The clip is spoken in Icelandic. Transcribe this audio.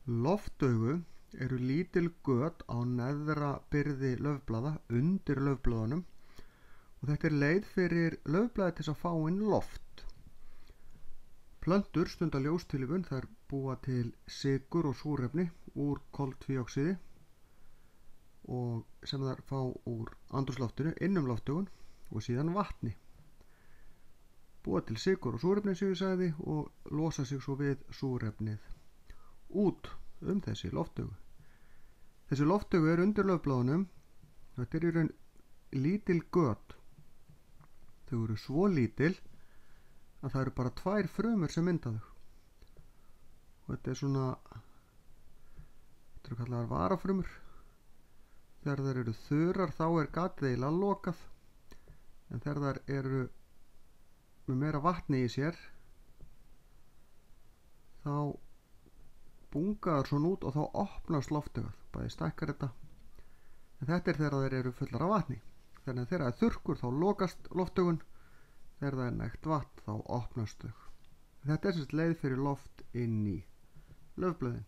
Loftaugu eru lítil göt á neðra byrði laufblaða undir laufblöðunum og þetta er leið fyrir laufblaði til að fá inn loft. Plöntur stunda ljóstillífun, þær búa til sykur og súrefni úr koltvíoxíði og sem þær fá úr andrúmsloftinu innum loftaugun og síðan vatni. Búa til sykur og súrefni sem ég sagði og losa sig svo við súrefnið út þessi loftaugu. Þessi loftaugu er undir laufblaðunum. Þetta er í raun lítil göt. Þau eru svo lítil að það eru bara 2 frumur sem mynda þau. Og þetta er svona, þetta eru kallaðar varafrumur. Þegar þær eru þurrar þá er gatið eiginlega lokað. En þegar þær eru með meira vatni í sér þá bungaðar svona út og þá opnast loftaugað, bæði stækkar þetta. En þetta er þegar þeir eru fullar af vatni. Þannig að þegar það er þurrkur þá lokast loftaugun, þegar það er nægt vatn þá opnast þau. Þetta er sem sagt leið fyrir loft inn í laufblöðin.